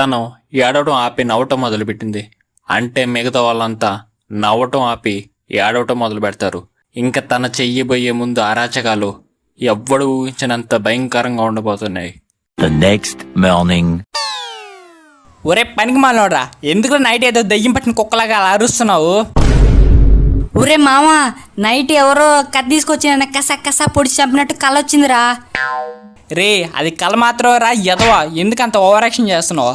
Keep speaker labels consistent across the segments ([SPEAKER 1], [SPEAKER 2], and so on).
[SPEAKER 1] తను ఏడవటం ఆపి నవ్వటం మొదలుపెట్టింది. అంటే మిగతా వాళ్ళంతా నవ్వటం ఆపి ఏడవటం మొదలు పెడతారు. ఇంకా తన చెయ్యబోయే ముందు అరాచకాలు ఎవ్వడు ఊహించినంత భయంకరంగా ఉండబోతున్నాయి.
[SPEAKER 2] ఒరే పనికి మాలోడ్రా, ఎందుకు నైట్ ఏదో దెయ్యం పట్టిన కుక్కలాగా అలా అరుస్తున్నావు?
[SPEAKER 3] ఒరే మామ, నైట్ ఎవరో కత్తి తీసుకొచ్చి నన్ను కసా కసా పొడిచి చంపినట్టు కళ వచ్చిందిరా.
[SPEAKER 2] రే అది కళ మాత్రం రా ఎదవా, ఎందుకంత ఓవర్ యాక్షన్ చేస్తున్నావు?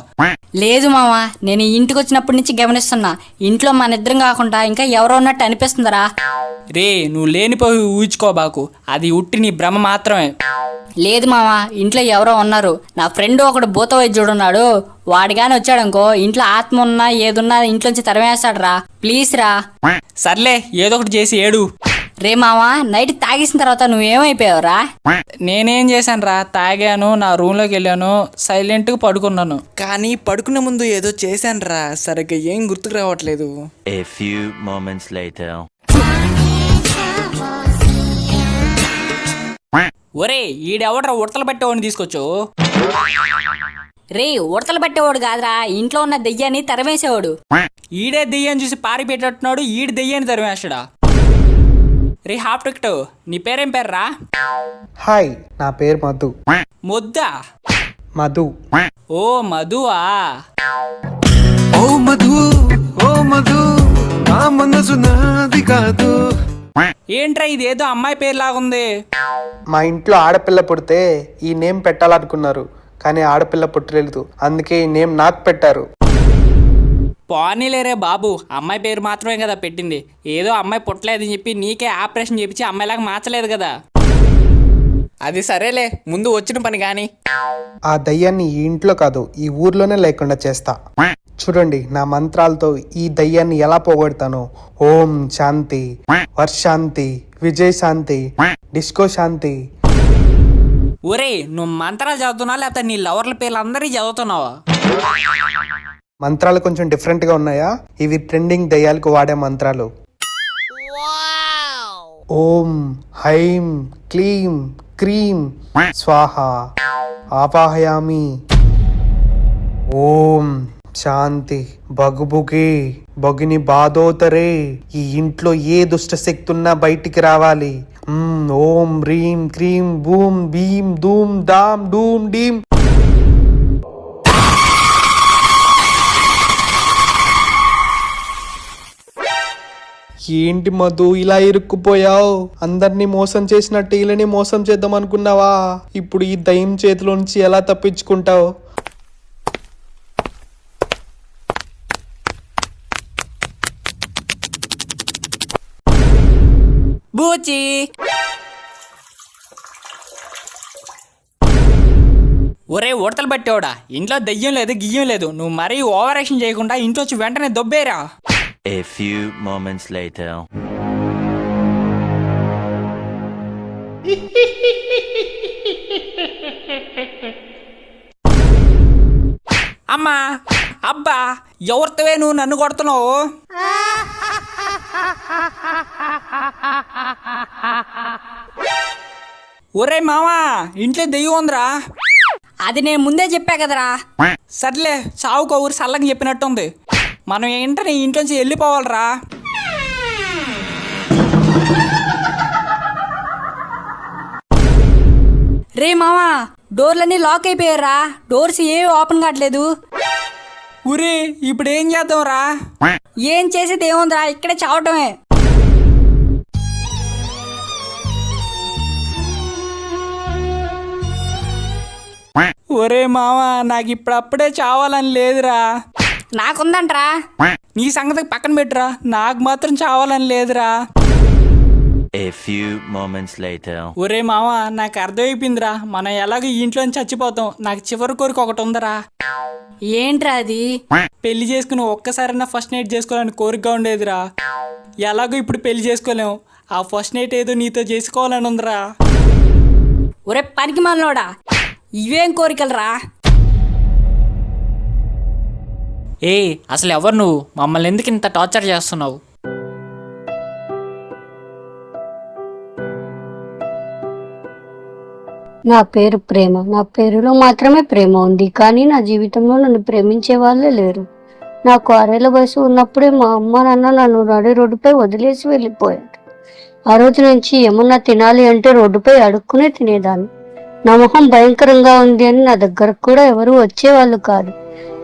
[SPEAKER 3] లేదు మామ, నేను ఇంటికి వచ్చినప్పటి నుంచి గమనిస్తున్నా, ఇంట్లో మన ఇద్దరం కాకుండా ఇంకా ఎవరో ఉన్నట్టు అనిపిస్తుందిరా.
[SPEAKER 2] రే నువ్వు లేనిపోయి ఊహించుకోబాకు, అది ఉట్టి నీ భ్రమ మాత్రమే.
[SPEAKER 3] లేదు మామ, ఇంట్లో ఎవరో ఉన్నారు. నా ఫ్రెండ్ ఒకడు భూత వైద్యుడు ఉన్నాడు, వాడిగాని వచ్చాడనుకో ఇంట్లో ఆత్మ ఉన్నా ఏదున్నా ఇంట్లోంచి తరిమేస్తాడు రా. ప్లీజ్ రా.
[SPEAKER 2] సర్లే ఏదో ఒకటి చేసి ఏడు.
[SPEAKER 3] రే మామ, నైట్ తాగేసిన తర్వాత నువ్వేమైపోయావురా?
[SPEAKER 2] నేనేం చేశాను రా, తాగాను, నా రూమ్లోకి వెళ్ళాను, సైలెంట్గా పడుకున్నాను. కానీ పడుకునే ముందు ఏదో చేశాను రా, సరిగ్గా ఏం గుర్తుకు రావట్లేదు. ఒరే ఈడెవడ్రా ఉడతలు పట్టేవాడిని తీసుకొచ్చు?
[SPEAKER 3] రే ఉడతలు పట్టేవాడు కాదురా, ఇంట్లో ఉన్న దెయ్యాన్ని తరిమేసేవాడు.
[SPEAKER 2] ఈడే దెయ్యాన్ని చూసి పారి పెట్టేట్టున్నాడు, ఈడు దెయ్యాన్ని తరిమేస్తాడా? రే హాఫ్ టికెట్, నీ పేరేం పేర్రా?
[SPEAKER 4] హాయ్, నా పేరు మధు.
[SPEAKER 2] ముద్దా?
[SPEAKER 4] మధు.
[SPEAKER 2] ఓ మధువా?
[SPEAKER 5] ఓ మధు, ఓ మధు, నా మనసు నాది కాదు.
[SPEAKER 2] ఏంట్రా ఇదేదో అమ్మాయి పేరు లాగుంది.
[SPEAKER 4] మా ఇంట్లో ఆడపిల్ల పుడితే ఈ నేమ్ పెట్టాలనుకున్నారు, కానీ ఆడపిల్ల పుట్టలేదు, అందుకే ఈ నేమ్ నాకు పెట్టారు.
[SPEAKER 2] పోనీలేరే బాబు, అమ్మాయి పేరు మాత్రమే కదా పెట్టింది. ఏదో అమ్మాయి పుట్టలేదని చెప్పి నీకే ఆపరేషన్ చేపించి అమ్మాయిలాగా మార్చలేదు కదా. అది సరేలే, ముందు వచ్చిన పని కానీ.
[SPEAKER 4] ఆ దయ్యాన్ని ఈ ఇంట్లో కాదు, ఈ ఊర్లోనే లేకుండా చేస్తా. చూడండి నా మంత్రాలతో ఈ దయ్యాన్ని ఎలా పోగొడతాను. ఓం శాంతి, వర్షాంతి, విజయశాంతి, డిస్కో శాంతి.
[SPEAKER 2] ఒరే నువ్వు మంత్రాలు చదువుతున్నావా లేకపోతే నీ లవర్ల పేర్లు అందరినీ చదువుతున్నావా?
[SPEAKER 4] మంత్రాలు కొంచెం డిఫరెంట్ గా ఉన్నాయా? ఇవి ట్రెండింగ్ దయ్యాలకు వాడే మంత్రాలు. ఓం హైం క్లీం క్రీం స్వాహ ఆవాహయామి. ఓం శాంతి బగుబుగే బగిని బాధోతరే. ఈ ఇంట్లో ఏ దుష్ట శక్తి ఉన్నా బయటికి రావాలి. ఓం హ్రీం క్రీం బూం భీం ధూమ్ ధామ్ డూమ్ డీం. ఏంటి మధు ఇలా ఇరుక్కుపోయావు? అందరినీ మోసం చేసినట్టు వీళ్ళని మోసం చేద్దాం అనుకున్నావా? ఇప్పుడు ఈ దయ్యం చేతిలో నుంచి ఎలా తప్పించుకుంటావు?
[SPEAKER 2] బూచి ఒరే ఉడతలు పట్టేవాడా, ఇంట్లో దెయ్యం లేదు గియ్యం లేదు, నువ్వు మరీ ఓవర్ యాక్షన్ చేయకుండా ఇంట్లో వచ్చి వెంటనే దొబ్బేరా.
[SPEAKER 6] A few moments later.
[SPEAKER 2] అమ్మా అబ్బా, ఎవరితోవే నువ్వు నన్ను కొడుతున్నావు? ఒరే మామా, ఇంట్లో దెయ్యం ఉందిరా.
[SPEAKER 3] అది నేను ముందే చెప్పా కదరా.
[SPEAKER 2] సర్లే, చావుకో ఊరు సల్లని చెప్పినట్టుంది. మనం ఏంటనే ఇంట్లోంచి వెళ్ళిపోవాలరా.
[SPEAKER 3] రే మామా, డోర్లన్నీ లాక్ అయిపోయారా, డోర్స్ ఏవి ఓపెన్ కావట్లేదు.
[SPEAKER 2] ఊరే ఇప్పుడు ఏం చేద్దాం రా?
[SPEAKER 3] ఏం చేసేది ఏముందిరా, ఇక్కడే చావటమే.
[SPEAKER 2] ఒరే మామా, నాకు ఇప్పుడప్పుడే చావాలని లేదురా.
[SPEAKER 3] నాకుందంట్రా.
[SPEAKER 2] నీ సంగతి పక్కన పెట్టురా, నాకు మాత్రం చావాలని లేదురా.
[SPEAKER 6] A few moments later.
[SPEAKER 2] ఒరే మామా, నాకు అర్థమైపోయిందిరా, మనం ఎలాగో ఈ ఇంట్లోని చచ్చిపోతాం. నాకు చివరి కోరిక ఒకటి ఉందరా.
[SPEAKER 3] ఏంట్రా అది?
[SPEAKER 2] పెళ్లి చేసుకుని ఒక్కసారైనా ఫస్ట్ నైట్ చేసుకోవాలని కోరికగా ఉండేదిరా. ఎలాగో ఇప్పుడు పెళ్లి చేసుకోలేము, ఆ ఫస్ట్ నైట్ ఏదో నీతో చేసుకోవాలని ఉందిరా.
[SPEAKER 3] ఒరే పనికి మనోడా, ఇవేం కోరికలరా?
[SPEAKER 2] ఏ అసలు ఎవరు నువ్వు? మమ్మల్ని ఎందుకు ఇంత టార్చర్ చేస్తున్నావు?
[SPEAKER 7] నా పేరు ప్రేమ. నా పేరులో మాత్రమే ప్రేమ ఉంది, కానీ నా జీవితంలో నన్ను ప్రేమించే వాళ్ళే లేరు. నాకు 6 ఏళ్ల వయసు ఉన్నప్పుడే మా అమ్మ నాన్న నన్ను నడి రోడ్డుపై వదిలేసి వెళ్ళిపోయారు. ఆ రోజు నుంచి ఏమన్నా తినాలి అంటే రోడ్డుపై అడుక్కునే తినేదాన్ని. నా మొహం భయంకరంగా ఉంది అని నా దగ్గరకు కూడా ఎవరు వచ్చేవాళ్ళు కాదు.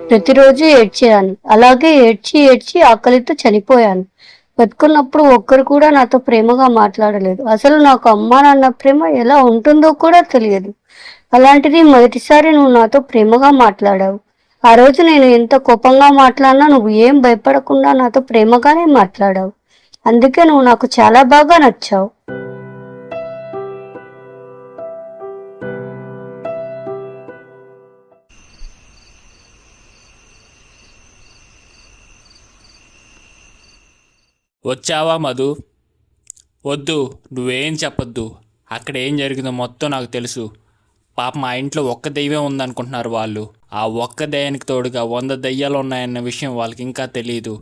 [SPEAKER 7] ప్రతిరోజు ఏడ్చేదాన్ని. అలాగే ఏడ్చి ఏడ్చి ఆకలితో చనిపోయాను. బతుకున్నప్పుడు ఒక్కరు కూడా నాతో ప్రేమగా మాట్లాడలేదు. అసలు నాకు అమ్మా నాన్న ప్రేమ ఎలా ఉంటుందో కూడా తెలియదు. అలాంటిది మొదటిసారి నువ్వు నాతో ప్రేమగా మాట్లాడావు. ఆ రోజు నేను ఎంత కోపంగా మాట్లాడినా నువ్వు ఏం భయపడకుండా నాతో ప్రేమగానే మాట్లాడావు. అందుకే నువ్వు నాకు చాలా బాగా నచ్చావు.
[SPEAKER 1] వచ్చావా మధు? వద్దు, నువ్వేం చెప్పొద్దు. అక్కడ ఏం జరిగిందో మొత్తం నాకు తెలుసు. పాప మా ఇంట్లో ఒక్క దెయ్యం ఉందనుకుంటున్నారు వాళ్ళు. ఆ ఒక్క దెయ్యానికి తోడుగా 100 దెయ్యాలు ఉన్నాయన్న విషయం వాళ్ళకి ఇంకా తెలియదు.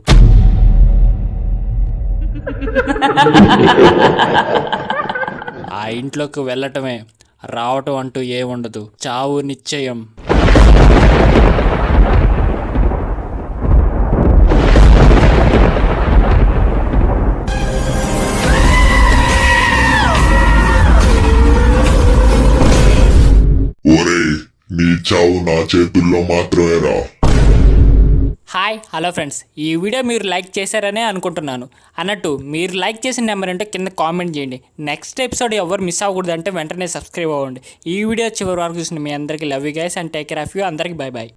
[SPEAKER 1] ఆ ఇంట్లోకి వెళ్ళటమే, రావటం అంటూ ఏముండదు. చావు నిశ్చయం.
[SPEAKER 8] ఒరేయ్, నీ చావు నా చేతుల్లో మాత్రమేరా.
[SPEAKER 2] హాయ్ హలో ఫ్రెండ్స్, ఈ వీడియో మీరు లైక్ చేశారనే అనుకుంటున్నాను. అన్నట్టు మీరు లైక్ చేసిన నెంబర్ అంటే కింద కామెంట్ చేయండి. నెక్స్ట్ ఎపిసోడ్ ఎవరు మిస్ అవ్వకూడదు అంటే వెంటనే సబ్స్క్రైబ్ అవ్వండి. ఈ వీడియో చివరి వరకు చూసిన మీ అందరికీ love you guys and take care of you. అందరికీ బై బాయ్.